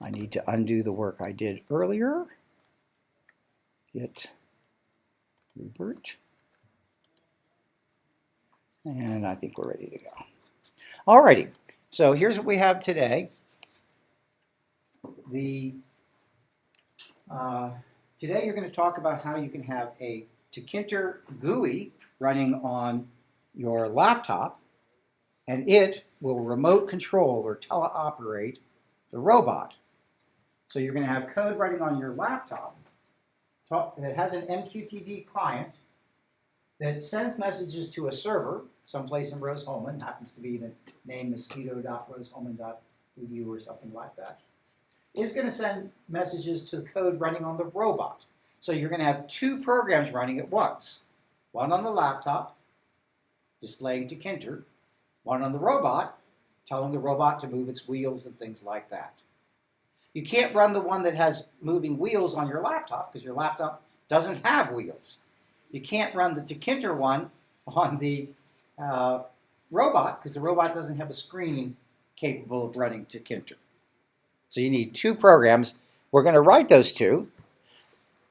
I need to undo the work I did earlier. Git revert. And I think we're ready to go. Alrighty, so here's what we have today. Today you're going to talk about how you can have a Tkinter GUI running on your laptop, and it will remote control or teleoperate the robot. So you're going to have code running on your laptop that has an MQTT client that sends messages to a server someplace in Rose-Hulman, happens to be the name mosquito.roseholman.edu or something like that. Is going to send messages to the code running on the robot. So you're going to have two programs running at once. One on the laptop, displaying Tkinter. One on the robot, telling the robot to move its wheels and things like that. You can't run the one that has moving wheels on your laptop because your laptop doesn't have wheels. You can't run the Tkinter one on the robot because the robot doesn't have a screen capable of running Tkinter. So you need two programs. We're going to write those two.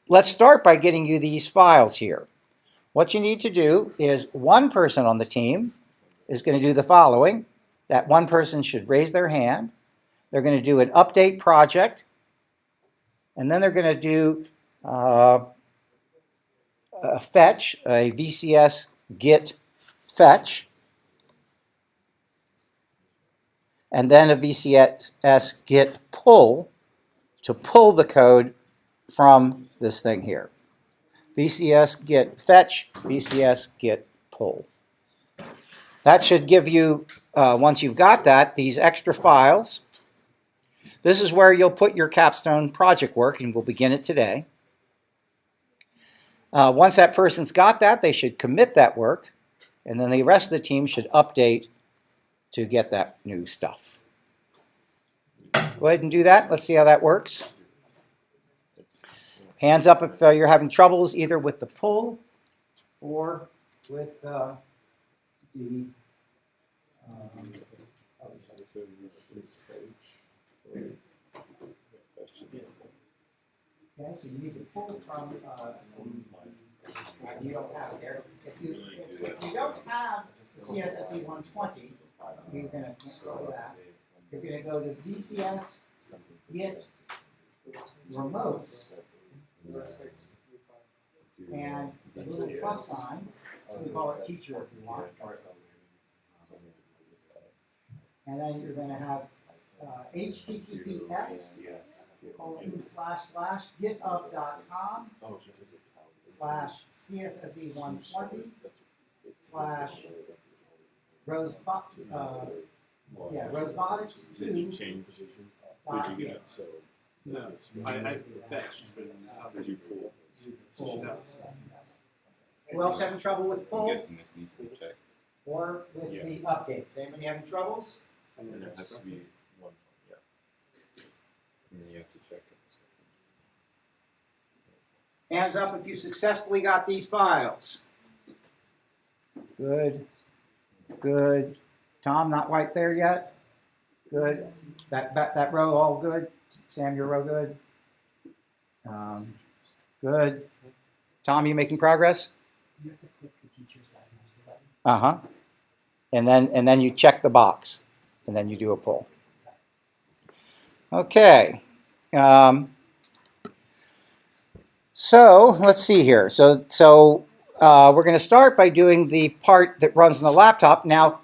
Let's start by getting you these files here. What you need to do is one person on the team is going to do the following. That one person should raise their hand. They're going to do an update project. And then they're going to do a fetch, a VCS git fetch. And then a VCS git pull to pull the code from this thing here. VCS git fetch, VCS git pull. That should give you, once you've got that, these extra files. This is where you'll put your capstone project work, and we'll begin it today. Once that person's got that, they should commit that work, and then the rest of the team should update to get that new stuff. Go ahead and do that. Let's see how that works. Hands up if you're having troubles either with the pull or with the okay, so you need to pull from you don't have it there. If you don't have CSSE 120, you're going to go to that. You're going to go to VCS git remotes and the little plus sign. We call it teacher if you want. And then you're going to have https://github.com/CSSE120/robotics2. No, I fetched, but how did you pull? Who else having trouble with pull? I'm guessing this needs to be checked. Or with the updates? Anybody having troubles? And then it has to be one. Yeah. And then you have to check it. Hands up if you successfully got these files. Good. Good. Tom, not quite there yet? Good. That row all good? Sam, your row good? Good. Tom, you making progress? You have to click the teacher's diagnosis button. Uh-huh. And then you check the box, and then you do a pull. Okay. So let's see here. So we're going to start by doing the part that runs on the laptop. Now,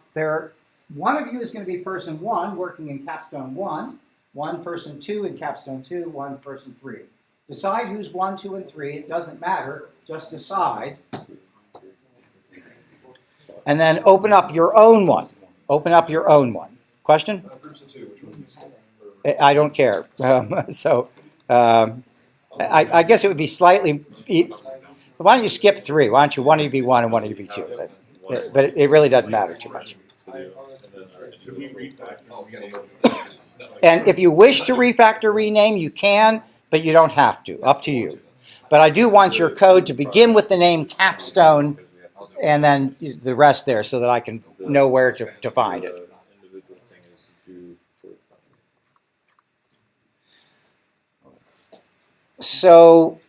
one of you is going to be person 1 working in Capstone 1, one person 2 in Capstone 2, one person 3. Decide who's 1, 2, and 3. It doesn't matter. Just decide. And then open up your own one. Open up your own one. Question? Person 2, which one is I don't care. I guess it would be slightly. Why don't you skip 3? Why don't you one of you be 1 and one of you be 2? But it really doesn't matter too much. Should we refactor? And if you wish to refactor rename, you can, but you don't have to. Up to you. But I do want your code to begin with the name Capstone and then the rest there so that I can know where to find it. So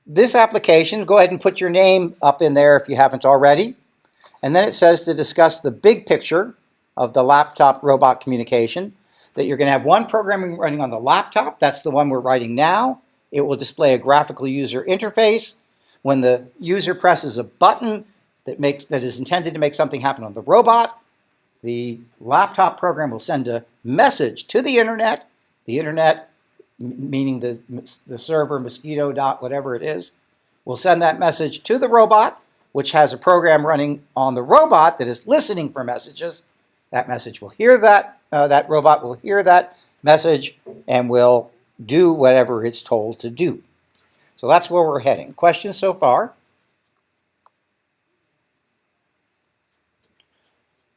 this application, go ahead and put your name up in there if you haven't already. And then it says to discuss the big picture of the laptop robot communication, that you're going to have one programming running on the laptop. That's the one we're writing now. It will display a graphical user interface. When the user presses a button that is intended to make something happen on the robot, the laptop program will send a message to the internet. The internet, meaning the server, mosquito dot, whatever it is, will send that message to the robot, which has a program running on the robot that is listening for messages. That message will hear that, that robot will hear that message and will do whatever it's told to do. So that's where we're heading. Questions so far?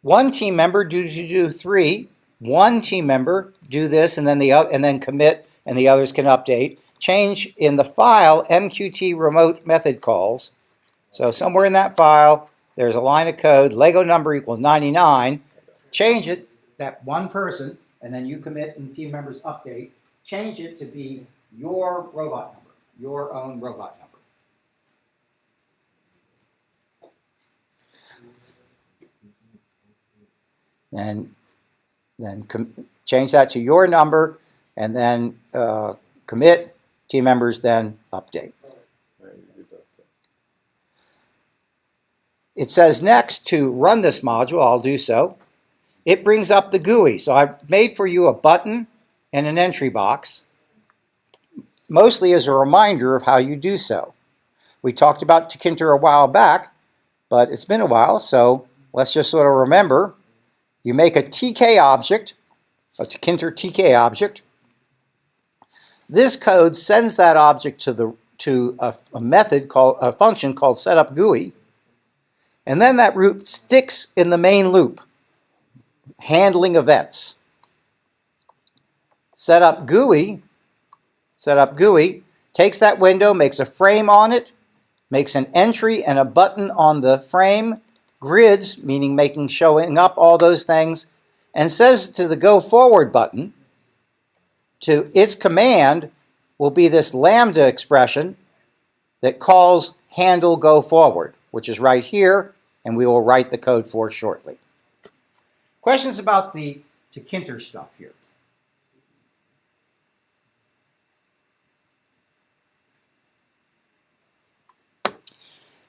One team member do three. One team member do this and then the other, and then commit, and the others can update. Change in the file MQT remote method calls. So somewhere in that file, there's a line of code, Lego number equals 99. Change it, that one person, and then you commit and team members update. Change it to be your robot number, your own robot number. And then change that to your number, and then commit, team members then update. It says next to run this module, I'll do so. It brings up the GUI. So I've made for you a button and an entry box, mostly as a reminder of how you do so. We talked about Tkinter a while back, but it's been a while, so let's just sort of remember. You make a TK object, a Tkinter TK object. This code sends that object to a method called a function called setupGUI, and then that root sticks in the main loop, handling events. setupGUI takes that window, makes a frame on it, makes an entry and a button on the frame, grids, meaning showing up all those things, and says to the go forward button, to its command will be this lambda expression that calls handle go forward, which is right here, and we will write the code for shortly. Questions about the Tkinter stuff here?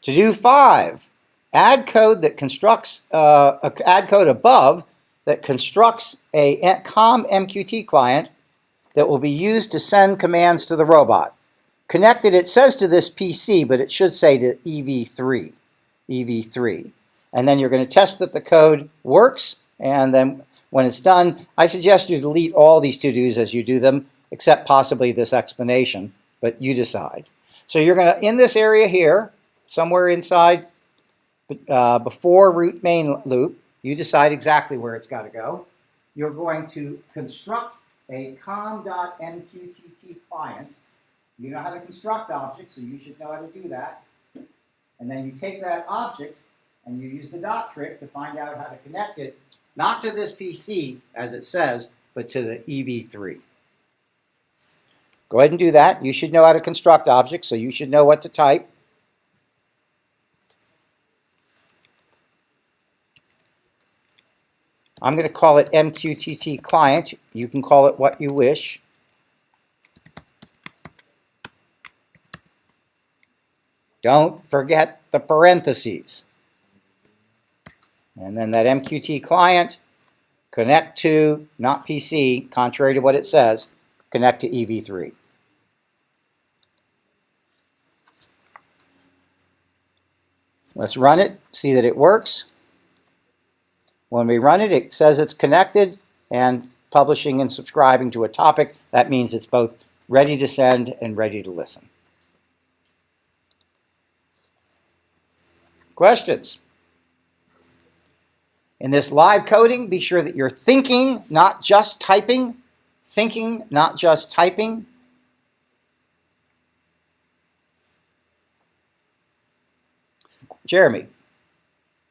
To do 5, add code that constructs add code above that constructs a COM MQT client that will be used to send commands to the robot. Connected, it says to this PC, but it should say to EV3. EV3. And then you're going to test that the code works, and then when it's done, I suggest you delete all these to-dos as you do them, except possibly this explanation, but you decide. So you're going to, in this area here, somewhere inside before root main loop, you decide exactly where it's got to go. You're going to construct a com.mqtt client. You know how to construct objects, so you should know how to do that. And then you take that object and you use the dot trick to find out how to connect it, not to this PC, as it says, but to the EV3. Go ahead and do that. You should know how to construct objects, so you should know what to type. I'm going to call it MQTT client. You can call it what you wish. Don't forget the parentheses. And then that MQT client, connect to, not PC, contrary to what it says, connect to EV3. Let's run it, see that it works. When we run it, it says it's connected and publishing and subscribing to a topic. That means it's both ready to send and ready to listen. Questions? In this live coding, be sure that you're thinking, not just typing. Thinking, not just typing. Jeremy.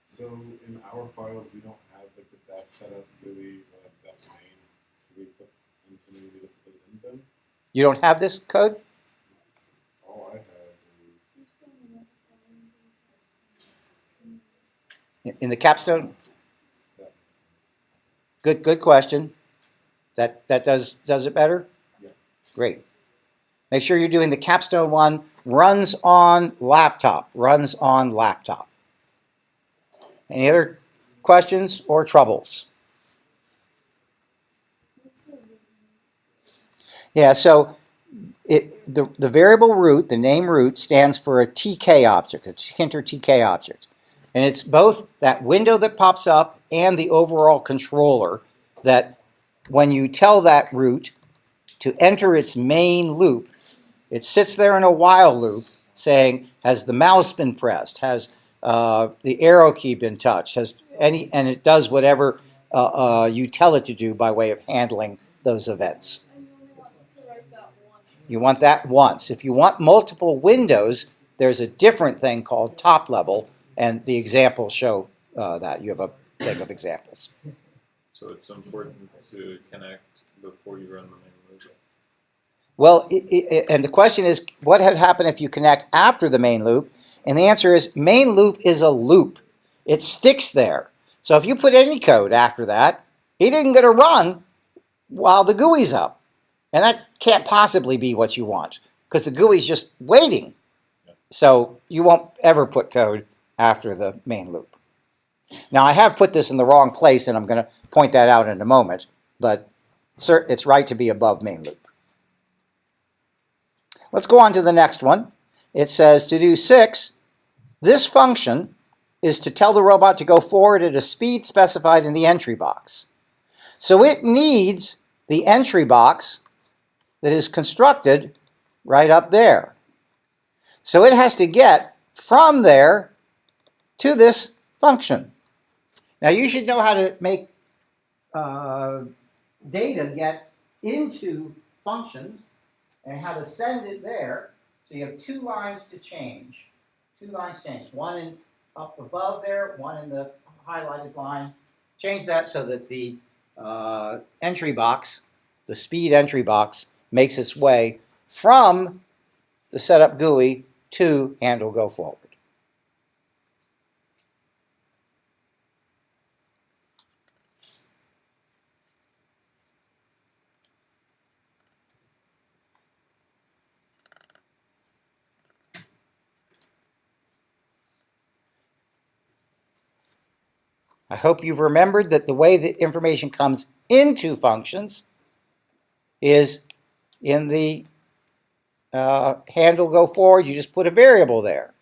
So in our files, we don't have like the def setup GUI, that line. Should we put into maybe to put those in them? You don't have this code? All I have In the capstone? is Good question. That does it better? Yeah. Great. Make sure you're doing the capstone one, runs on laptop, runs on laptop. Any other questions or troubles? Yeah, so the variable root, the name root, stands for a TK object, a Tkinter TK object. And it's both that window that pops up and the overall controller that when you tell that root to enter its main loop, it sits there in a while loop saying, has the mouse been pressed? Has the arrow key been touched? And it does whatever you tell it to do by way of handling those events. You want that once. If you want multiple windows, there's a different thing called top level, and the examples show that. You have a thing of examples. So it's important to connect before you run the main loop. Well, and the question is, what had happened if you connect after the main loop? And the answer is, main loop is a loop. It sticks there. So if you put any code after that, it isn't going to run while the GUI's up. And that can't possibly be what you want, because the GUI's just waiting. So you won't ever put code after the main loop. Now, I have put this in the wrong place, and I'm going to point that out in a moment, but it's right to be above main loop. Let's go on to the next one. It says to do 6, this function is to tell the robot to go forward at a speed specified in the entry box. So it needs the entry box that is constructed right up there. So it has to get from there to this function. Now you should know how to make data get into functions and how to send it there. So you have 2 lines to change. 2 lines change. One up above there, one in the highlighted line. Change that so that the entry box, the speed entry box, makes its way from the setup GUI to handle go forward. I hope you've remembered that the way the information comes into functions is in the handle go forward. You just put a variable there.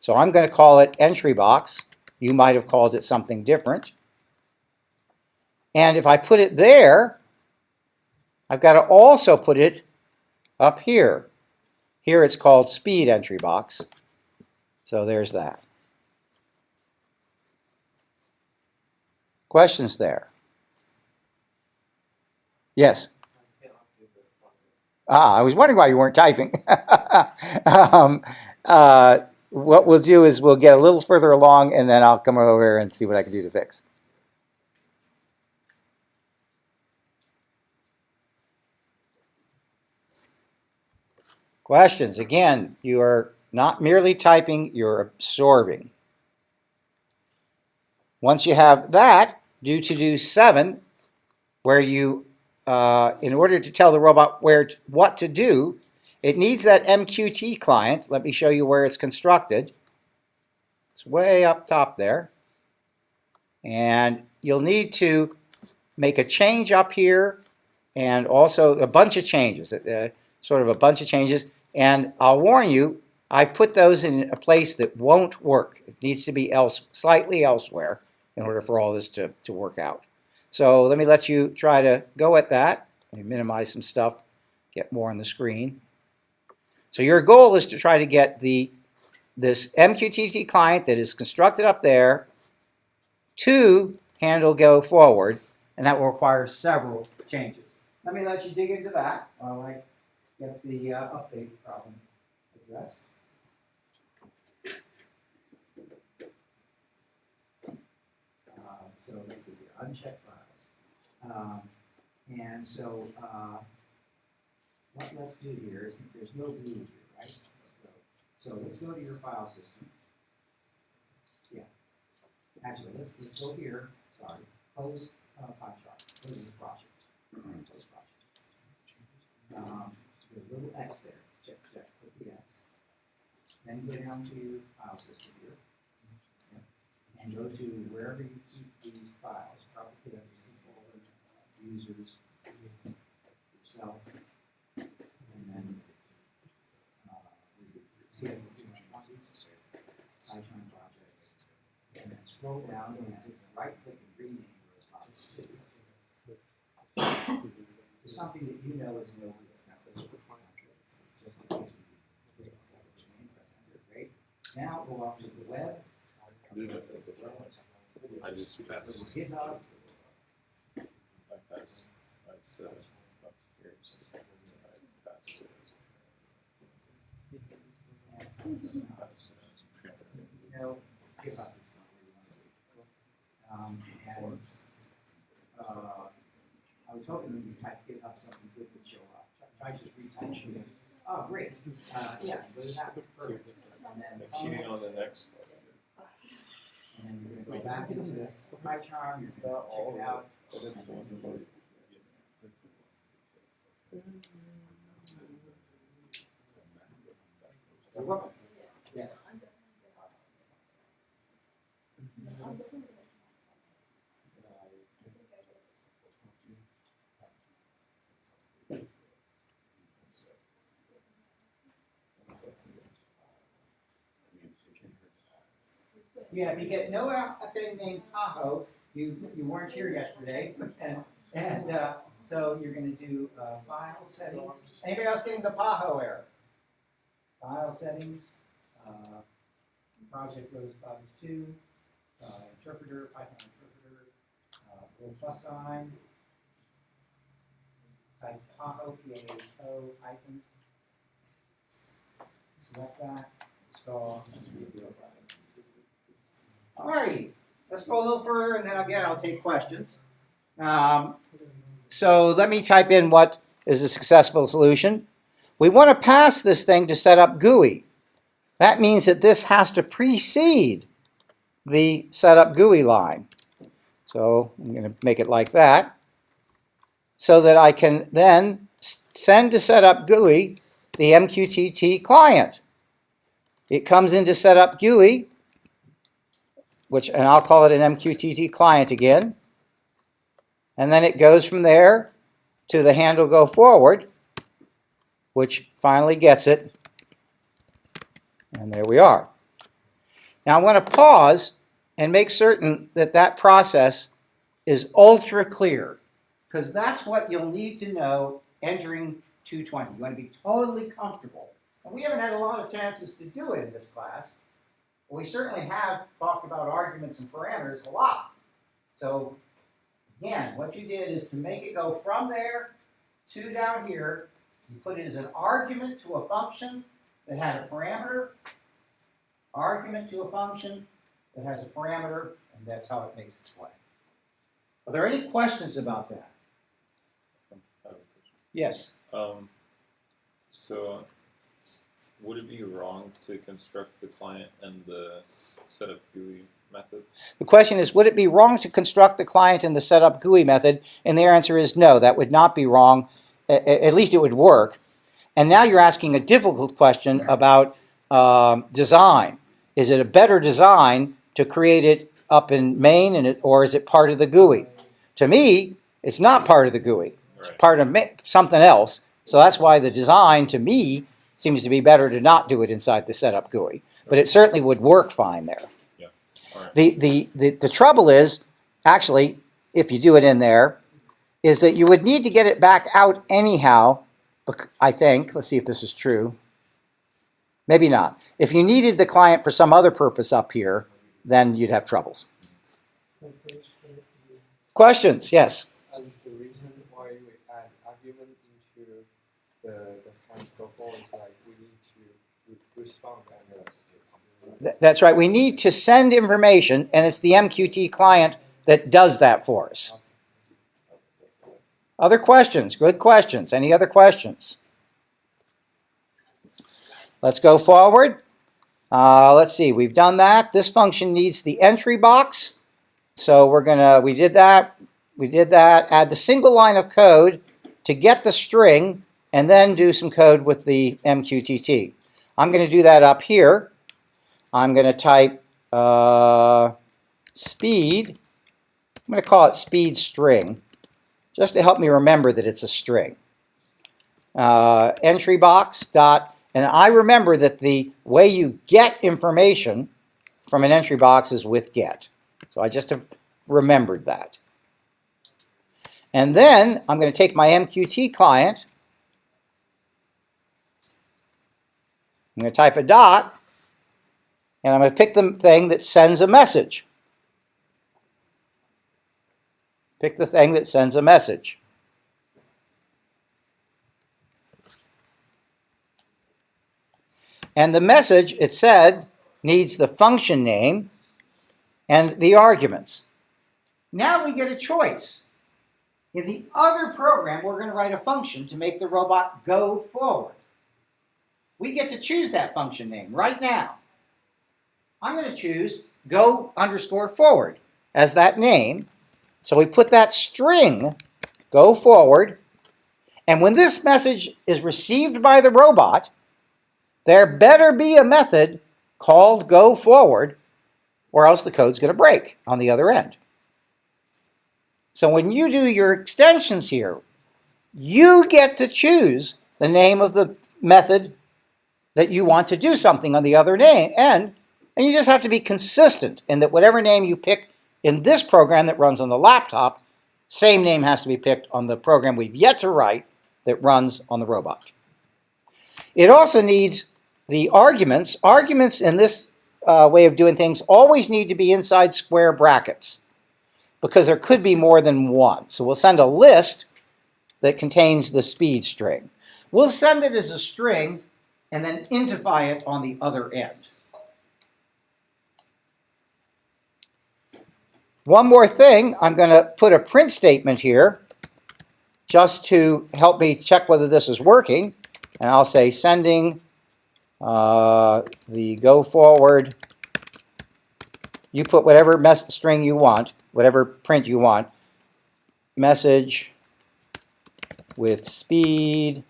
So I'm going to call it entry box. You might have called it something different. And if I put it there, I've got to also put it up here. Here it's called speed entry box. So there's that. Questions there? Yes? I was wondering why you weren't typing. What we'll do is we'll get a little further along, and then I'll come over here and see what I can do to fix. Questions? Again, you are not merely typing, you're absorbing. Once you have that, do 7, where you, in order to tell the robot what to do, it needs that MQT client. Let me show you where it's constructed. It's way up top there. And you'll need to make a change up here and also a bunch of changes, sort of a bunch of changes. And I'll warn you, I put those in a place that won't work. It needs to be slightly elsewhere in order for all this to work out. So let me let you try to go at that. Let me minimize some stuff, get more on the screen. So your goal is to try to get this MQTT client that is constructed up there to handle go forward, and that will require several changes. Let me let you dig into that while I get the update problem addressed. So let's see here, unchecked files. And so what let's do here is, there's no glue here, right? So let's go to your file system. Yeah. Actually, let's go here, sorry, close PyChart, close this project. Close project. There's a little X there, check, click the X. Then go down to your file system here. Yeah. And go to wherever you keep these files, probably WC folder, users, yourself, and then PyCharm projects. And then scroll down and right click and rename those files. It's something that you know is no it's just a case great. Now go off to the web. I just passed. GitHub. I passed. I said, here's. I passed it. You know, GitHub is not where you want to be. I was hoping when you type GitHub something good would show up. Try just retyping it. Oh, great. Yeah, so that would perfect. And then I'm cheating on the next one. And then you're going to go back into PyCharm, you're going to check it out. You're welcome. Yes. Yeah, if you get no thing named Tahoe, you weren't here yesterday, and so you're going to do file settings. Anybody else getting the Tahoe error? File settings, project goes project 2, interpreter, Python interpreter, little plus sign, type Tahoe, P-A-H-O, hyphen, select that, install, Alrighty, let's go a little further, and then again I'll take questions. So let me type in what is a successful solution. We want to pass this thing to set up GUI. That means that this has to precede the setup GUI line. So I'm going to make it like that, so that I can then send to setup GUI the MQTT client. It comes into setup GUI, and I'll call it an MQTT client again. And then it goes from there to the handle go forward, which finally gets it. And there we are. Now I want to pause and make certain that that process is ultra clear, because that's what you'll need to know entering 220. You want to be totally comfortable. And we haven't had a lot of chances to do it in this class. We certainly have talked about arguments and parameters a lot. So again, what you did is to make it go from there to down here. You put it as an argument to a function that had a parameter, argument to a function that has a parameter, and that's how it makes its way. Are there any questions about that? Yes. So would it be wrong to construct the client and the setup GUI method? The question is, would it be wrong to construct the client in the setup GUI method? And the answer is no, that would not be wrong. At least it would work. And now you're asking a difficult question about design. Is it a better design to create it up in main, or is it part of the GUI? To me, it's not part of the GUI. It's part of something else. So that's why the design, to me, seems to be better to not do it inside the setup GUI. But it certainly would work fine there. Yeah. All right. The trouble is, actually, if you do it in there, is that you would need to get it back out anyhow, I think. Let's see if this is true. Maybe not. If you needed the client for some other purpose up here, then you'd have troubles. Questions? Yes? And the reason why we add argument into the kind of is like we need to respond and That's right. We need to send information, and it's the MQT client that does that for us. Other questions? Good questions. Any other questions? Let's go forward. Let's see, we've done that. This function needs the entry box. So we did that, add the single line of code to get the string, and then do some code with the MQTT. I'm going to do that up here. I'm going to type speed. I'm going to call it speed string, just to help me remember that it's a string. Entry box dot, and I remember that the way you get information from an entry box is with get. So I just have remembered that. And then I'm going to take my MQT client. I'm going to type a dot, and I'm going to pick the thing that sends a message. Pick the thing that sends a message. And the message, it said, needs the function name and the arguments. Now we get a choice. In the other program, we're going to write a function to make the robot go forward. We get to choose that function name right now. I'm going to choose go_forward as that name. So we put that string, go forward, and when this message is received by the robot, there better be a method called go forward, or else the code's going to break on the other end. So when you do your extensions here, you get to choose the name of the method that you want to do something on the other end, and you just have to be consistent in that whatever name you pick in this program that runs on the laptop, same name has to be picked on the program we've yet to write that runs on the robot. It also needs the arguments. Arguments in this way of doing things always need to be inside square brackets because there could be more than one. So we'll send a list that contains the speed string. We'll send it as a string and then intify it on the other end. One more thing, I'm going to put a print statement here just to help me check whether this is working. And I'll say sending the go forward. You put whatever string you want, whatever print you want. Message with speed,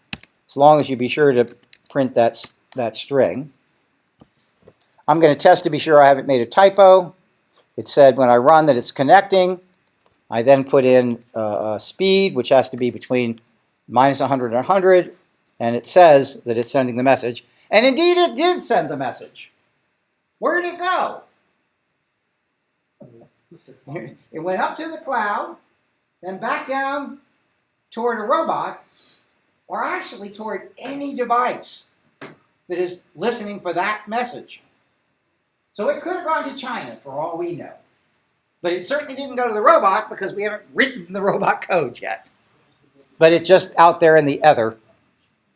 as long as you be sure to print that string. I'm going to test to be sure I haven't made a typo. It said when I run that it's connecting. I then put in speed, which has to be between -100 and 100, and it says that it's sending the message. And indeed, it did send the message. Where did it go? It went up to the cloud, then back down toward a robot, or actually toward any device that is listening for that message. So it could have gone to China for all we know. But it certainly didn't go to the robot because we haven't written the robot code yet. But it's just out there in the ether,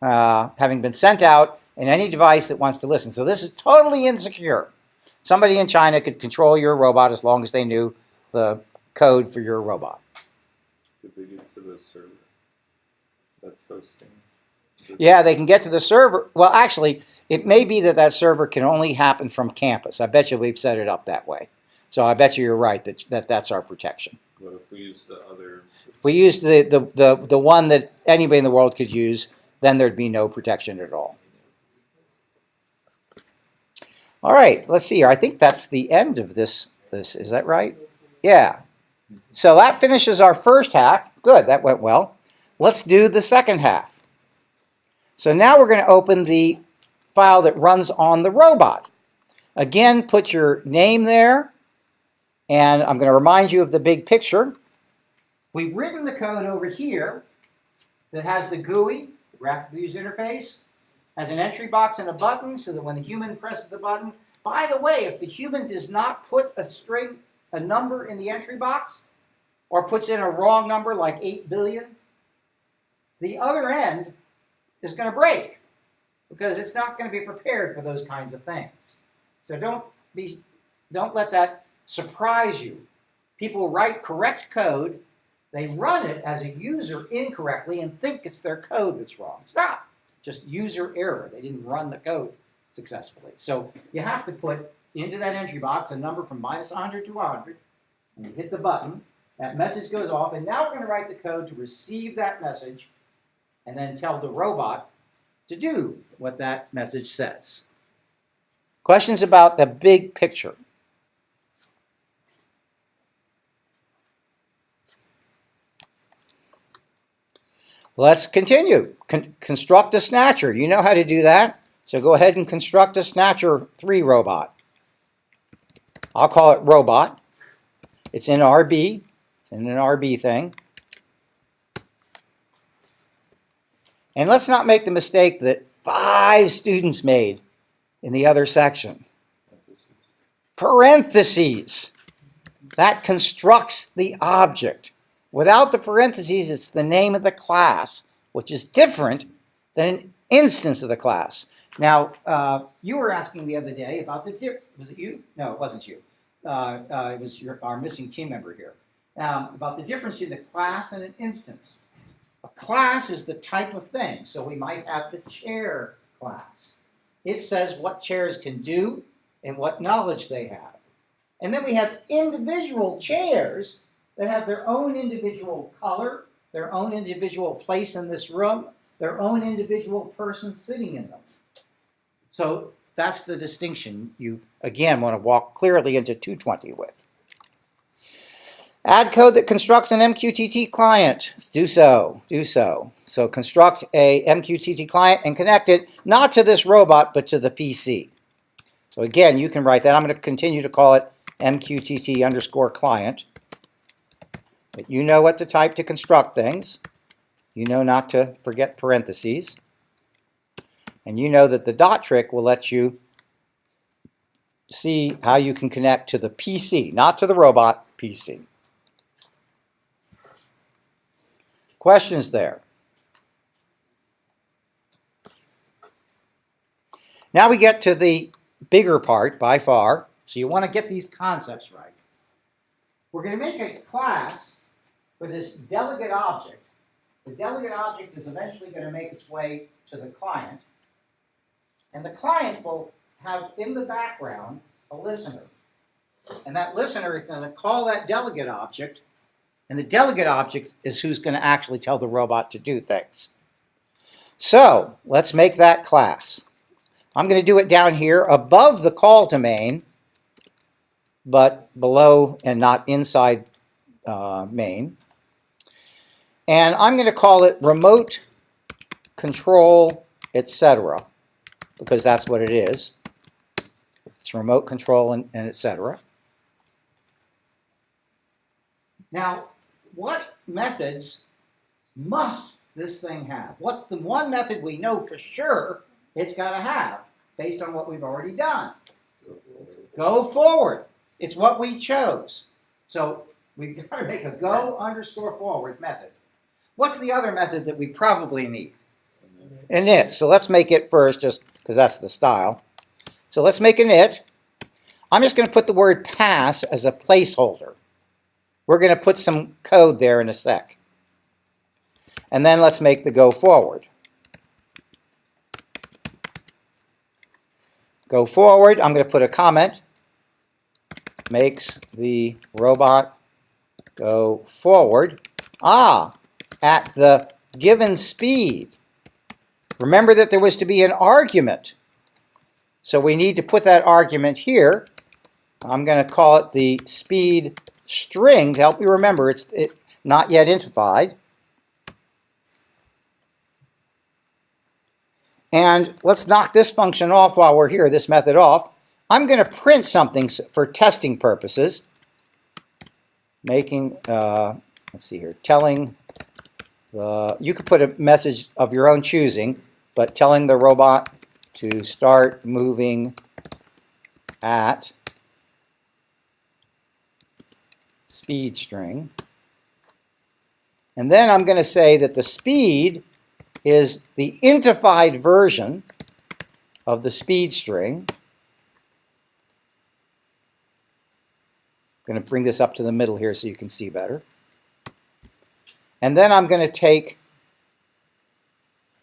having been sent out in any device that wants to listen. So this is totally insecure. Somebody in China could control your robot as long as they knew the code for your robot. Did they get to the server that's hosting? Yeah, they can get to the server. Well, actually, it may be that that server can only happen from campus. I bet you we've set it up that way. So I bet you're right that that's our protection. But if we use the other... If we use the one that anybody in the world could use, then there'd be no protection at all. All right, let's see here. I think that's the end of this. Is that right? Yeah. So that finishes our first half. Good, that went well. Let's do the second half. So now we're going to open the file that runs on the robot. Again, put your name there. And I'm going to remind you of the big picture. We've written the code over here that has the GUI, the graphical user interface, has an entry box and a button so that when the human presses the button, by the way, if the human does not put a number in the entry box, or puts in a wrong number like 8 billion, the other end is going to break because it's not going to be prepared for those kinds of things. So don't let that surprise you. People write correct code, they run it as a user incorrectly and think it's their code that's wrong. It's not. Just user error. They didn't run the code successfully. So you have to put into that entry box a number from -100 to 100, and you hit the button. That message goes off, and now we're going to write the code to receive that message and then tell the robot to do what that message says. Questions about the big picture? Let's continue. Construct a snatcher. You know how to do that. So go ahead and construct a snatcher 3 robot. I'll call it robot. It's in RB. It's in an RB thing. And let's not make the mistake that 5 students made in the other section. Parentheses. That constructs the object. Without the parentheses, it's the name of the class, which is different than an instance of the class. Now, you were asking the other day about the was it you? No, it wasn't you. It was our missing team member here. About the difference between a class and an instance. A class is the type of thing. So we might have the chair class. It says what chairs can do and what knowledge they have. And then we have individual chairs that have their own individual color, their own individual place in this room, their own individual person sitting in them. So that's the distinction you, again, want to walk clearly into 220 with. Add code that constructs an MQTT client. Do so. Do so. So construct a MQTT client and connect it not to this robot, but to the PC. So again, you can write that. I'm going to continue to call it MQTT_client. But you know what to type to construct things. You know not to forget parentheses. And you know that the dot trick will let you see how you can connect to the PC, not to the robot, PC. Questions there? Now we get to the bigger part by far. So you want to get these concepts right. We're going to make a class for this delegate object. The delegate object is eventually going to make its way to the client. And the client will have in the background a listener. And that listener is going to call that delegate object. And the delegate object is who's going to actually tell the robot to do things. So let's make that class. I'm going to do it down here above the call to main, but below and not inside main. And I'm going to call it remote control, etc., because that's what it is. It's remote control and etc. Now, what methods must this thing have? What's the one method we know for sure it's got to have, based on what we've already done? Go forward. It's what we chose. So we've got to make a go_forward method. What's the other method that we probably need? Init. So let's make it first, just because that's the style. So let's make init. I'm just going to put the word pass as a placeholder. We're going to put some code there in a sec. And then let's make the go forward. Go forward, I'm going to put a comment. Makes the robot go forward. At the given speed. Remember that there was to be an argument. So we need to put that argument here. I'm going to call it the speed string to help you remember it's not yet identified. And let's knock this function off while we're here, this method off. I'm going to print something for testing purposes. Making, let's see here, telling the, you could put a message of your own choosing, but telling the robot to start moving at speed string. And then I'm going to say that the speed is the intified version of the speed string. I'm going to bring this up to the middle here so you can see better. And then I'm going to take,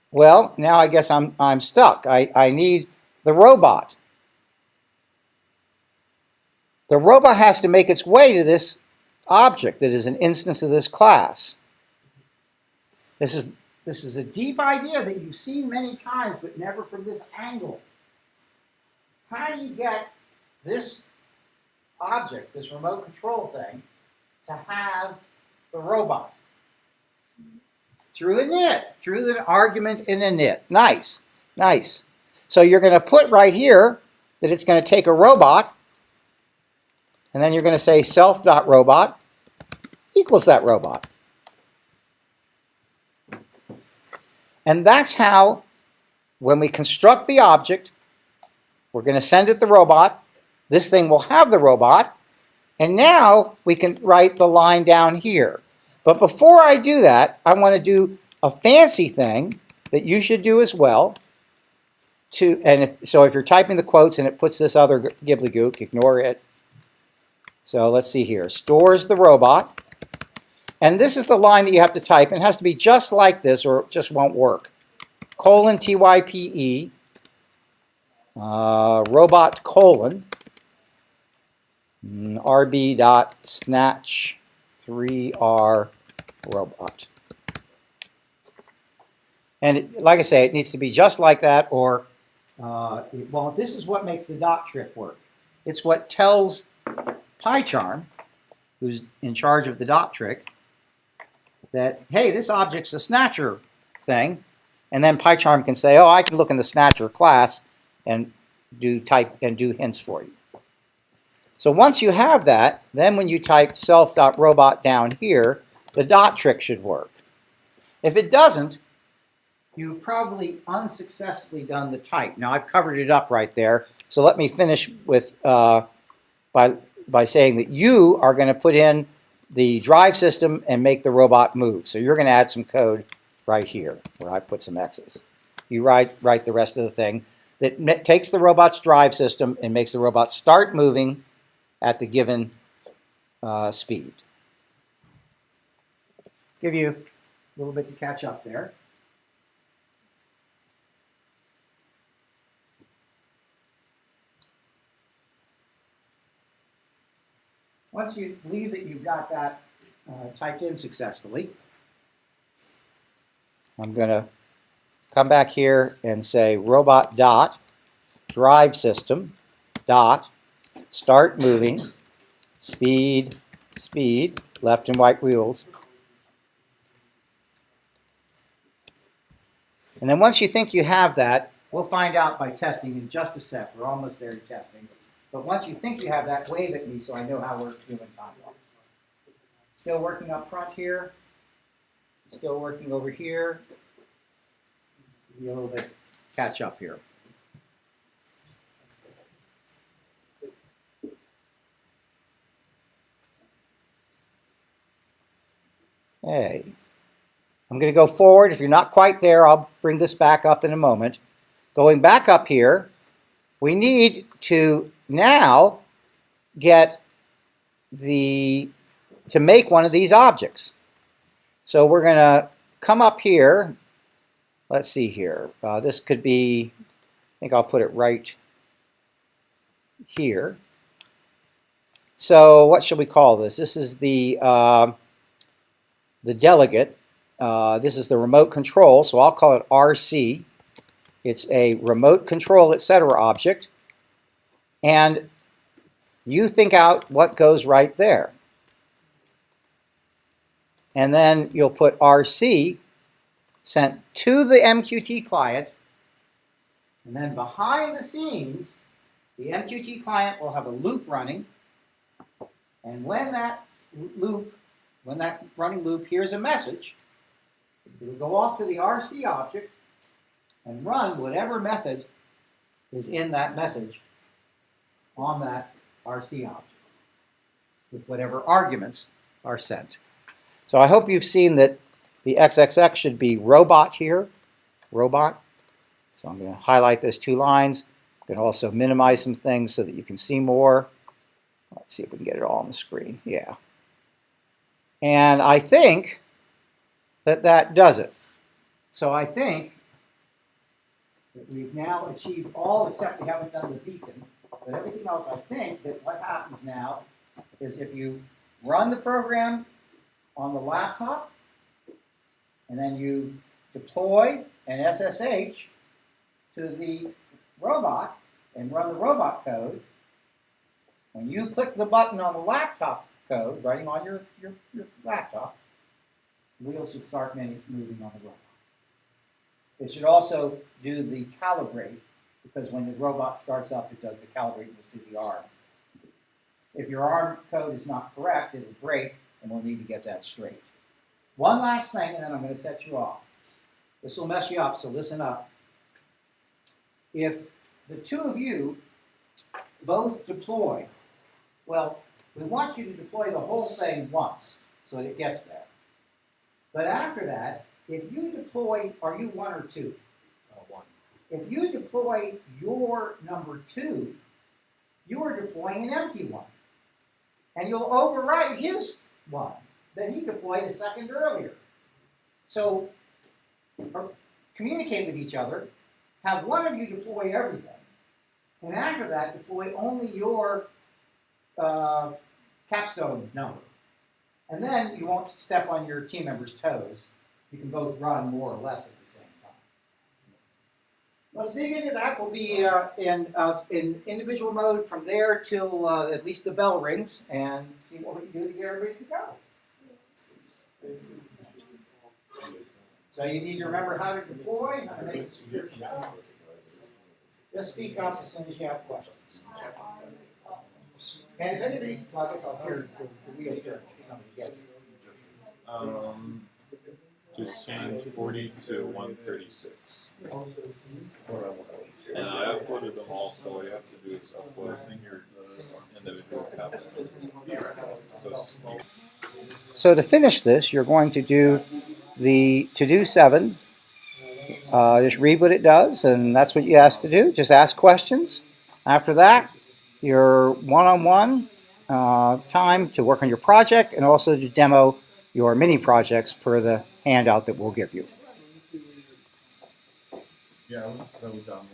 well, now I guess I'm stuck. I need the robot. The robot has to make its way to this object that is an instance of this class. This is a deep idea that you've seen many times, but never from this angle. How do you get this object, this remote control thing, to have the robot? Through a init, through an argument in init. Nice, nice. So you're going to put right here that it's going to take a robot, and then you're going to say self.robot equals that robot. And that's how, when we construct the object, we're going to send it the robot. This thing will have the robot. And now we can write the line down here. But before I do that, I want to do a fancy thing that you should do as well. So if you're typing the quotes and it puts this other gibblygook, ignore it. So let's see here. Stores the robot. And this is the line that you have to type. It has to be just like this or it just won't work. Colon TYPE. Robot colon. RB.snatch 3R robot. And like I say, it needs to be just like that or it won't. This is what makes the dot trick work. It's what tells PyCharm, who's in charge of the dot trick, that, hey, this object's a snatcher thing. And then PyCharm can say, oh, I can look in the snatcher class and do hints for you. So once you have that, then when you type self.robot down here, the dot trick should work. If it doesn't, you've probably unsuccessfully done the type. Now I've covered it up right there, so let me finish with by saying that you are going to put in the drive system and make the robot move. So you're going to add some code right here where I put some X's. You write the rest of the thing that takes the robot's drive system and makes the robot start moving at the given speed. Give you a little bit to catch up there. Once you believe that you've got that typed in successfully, I'm going to come back here and say robot dot drive system dot start moving speed left and right wheels. And then once you think you have that, we'll find out by testing in just a sec. We're almost there to testing. But once you think you have that, wave at me so I know how we're doing time-wise. Still working up front here. Still working over here. Be a little bit catch up here. Hey. I'm going to go forward. If you're not quite there, I'll bring this back up in a moment. Going back up here, we need to now get to make one of these objects. So we're going to come up here. Let's see here. This could be, I think I'll put it right here. So what should we call this? This is the delegate. This is the remote control, so I'll call it RC. It's a remote control, etc. object. And you think out what goes right there. And then you'll put RC sent to the MQT client. And then behind the scenes, the MQT client will have a loop running. And when that running loop hears a message, it will go off to the RC object and run whatever method is in that message on that RC object with whatever arguments are sent. So I hope you've seen that the XXX should be robot here, robot. So I'm going to highlight those two lines. I'm going to also minimize some things so that you can see more. Let's see if we can get it all on the screen. Yeah. And I think that does it. So I think that we've now achieved all except we haven't done the beacon. But everything else, I think that what happens now is if you run the program on the laptop, and then you deploy an SSH to the robot and run the robot code, when you click the button on the laptop code, running on your laptop, the wheels should start moving on the robot. It should also do the calibrate, because when the robot starts up, it does the calibrate, you'll see the arm. If your arm code is not correct, it'll break, and we'll need to get that straight. One last thing, and then I'm going to set you off. This will mess you up, so listen up. If the two of you both deploy, well, we want you to deploy the whole thing once, so that it gets there. But after that, if you deploy, are you one or two? One. If you deploy your number 2, you are deploying an empty one. And you'll overwrite his one that he deployed a second earlier. So communicate with each other, have one of you deploy everything, and after that deploy only your capstone number. And then you won't step on your team members' toes. You can both run more or less at the same time. Let's dig into that. We'll be in individual mode from there till at least the bell rings, and see what we can do to get everybody to go. So you need to remember how to deploy, how to make your shot. Just speak up as soon as you have questions. And if anybody, well, I guess I'll hear the wheels turn if somebody gets it. Just change 40 to 136. And I uploaded them all, so all you have to do is upload in your individual capstone. So to finish this, you're going to do the to-do 7. Just read what it does, and that's what you ask to do. Just ask questions. After that, your one-on-one time to work on your project and also to demo your mini projects per the handout that we'll give you. Yeah, that was done.